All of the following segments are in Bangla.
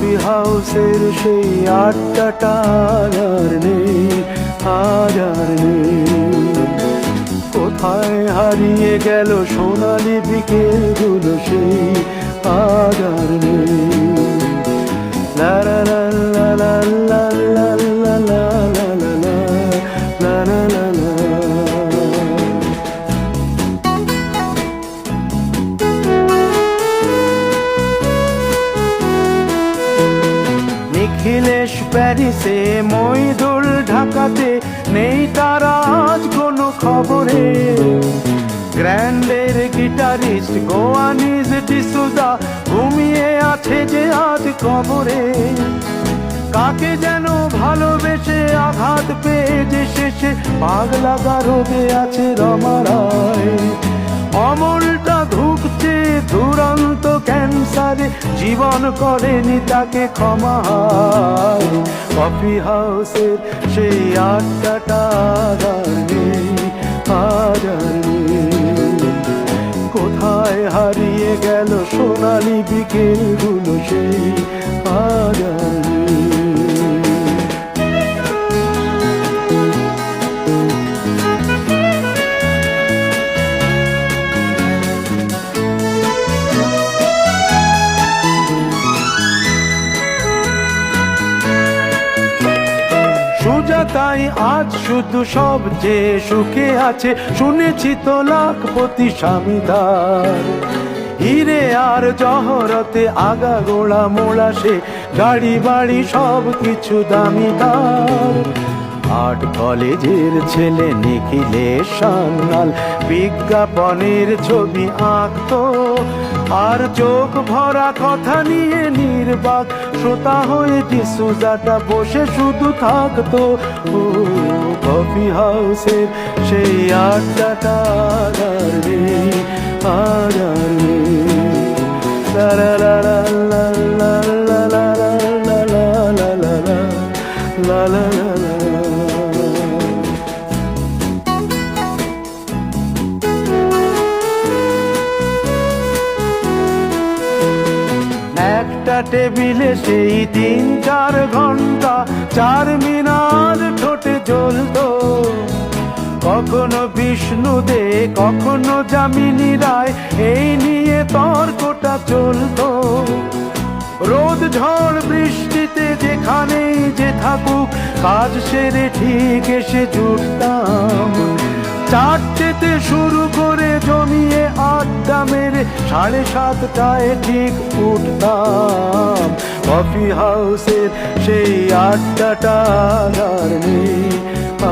কফি হাউসের সেই আড্ডাটা আর নেই, আর নেই। কোথায় হারিয়ে গেল সোনালি বিকেলগুলো সেই আর নেই। লা লা লা লা লা লা লা লা লা লা লা লা লা লা। নিখিলেশ প্যারিসে, মইদুল ঢাকাতে, নেই তারা আজ কোনো খবরে। গ্র্যান্ডের গিটারিস্ট গোয়ানিজ ডিসুজা ঘুমিয়ে আছে যে আজ কবরে। কাকে যেন ভালোবেসে আঘাত পেয়ে যে শেষে পাগলা গারদে আছে রমা রায়। অমলটা ধুকছে দুরন্ত ক্যান্সারে, জীবন করেনি তাকে ক্ষমা। কফি হাউসের সেই আড্ডাটা আর নেই, আর নেই। কোথায় হারিয়ে গেল সোনালি বিকেলগুলো সেই আর নেই। তাই আজ শুধু সব যে সুখে আছে, শুনেছি তো লাখপতি স্বামীদার। হিরে আর জহরতে আগা গোড়া মোড়া সে, গাড়ি বাড়ি সব কিছু দামি তার। আর্ট কলেজের ছেলে নিখিলেশ সান্যাল বিজ্ঞাপনের ছবি আঁকতো, আর চোখ ভরা কথা নিয়ে নির্বাক শ্রোতা হয়ে ডিসুজাটা বসে শুধু থাকতো। ও কফি হাউসের সেই আড্ডাটা আর নেই, আর নেই। লা লা লা লা লা লা লা লা লা লা লা লা লা। একটা টেবিলে সেই 3-4 ঘন্টা 4 মিনার ঠোঁটে জ্বলতো। কখনো বিষ্ণু দে, কখনো যামিনী রায়, এই নিয়ে তর্কটা চলতো। রোদ ঝড় বৃষ্টিতে যেখানেই যে থাকুক, কাজ সেরে ঠিক এসে জুটতাম। 4টেতে শুরু করে জমিয়ে আড্ডা মেরে 7:30টায় ঠিক উঠতাম। কফি হাউসের সেই আড্ডাটা আর নেই,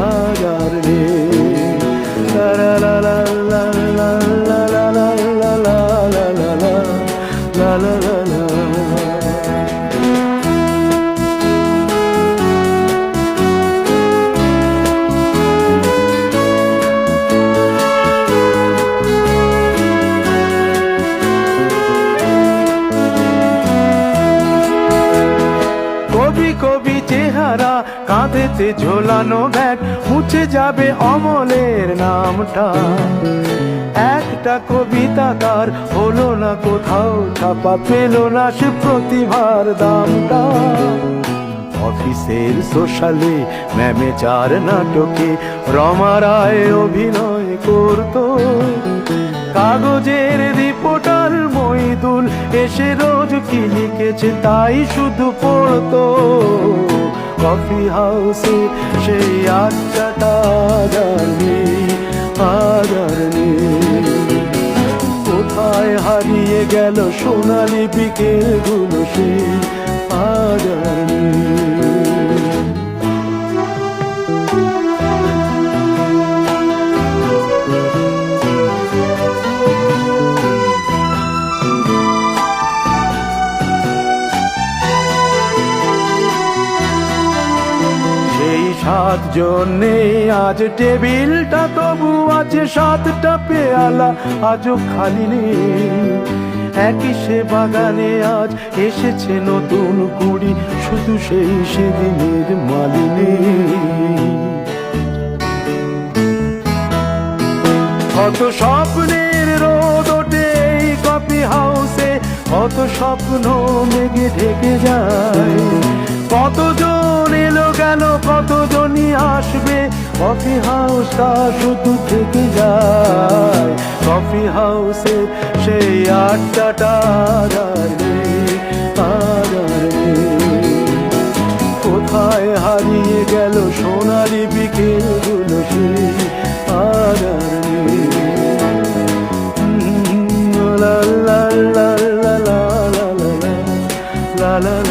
আর নেই। লা লা লা লা লা লা লা লা লা লা লা লা লা লা লা। কবি চেহারা, কাঁধেতে ঝোলানো ব্যাগ, মুছে যাবে অমলের নামটা। একটা কবিতা তার হলো না কোথাও ছাপা, পেল না সে প্রতিভার দামটা। অফিসের সোশ্যালে, ম্যামেচার নাটকে রমা রায় অভিনয় করতো। কাগজের রিপোর্টার মইদুল এসে রোজ কি লিখেছে তাই শুধু পড়তো। কফি হাউসে সেই আড্ডাটা আর নেই, আর নেই। কোথায় হারিয়ে গেল সোনালি বিকেলগুলো সেই আর নেই। সাত জনে আজ টেবিলটা, তবু আছে 7টা পেয়ালা আজও খালি নেই। একই সে বাগানে আজ এসেছে নতুন কুড়ি, শুধু সেই সেদিনের মালিনী। কত স্বপ্নের রোদ ওঠে এই কফি হাউসে, কত স্বপ্ন আবেগে ঢেকে যায়। কতজন এলো গেল, কতজনই আসবে, কফি হাউসটা শুধু থেকে যায়। কফি হাউসে সেই আড্ডাটা আর নেই, আর নেই। কোথায় হারিয়ে গেল সোনালি বিকেলগুলো, সেই আর নেই। লা লা লা লা লা লা লা লা লা লা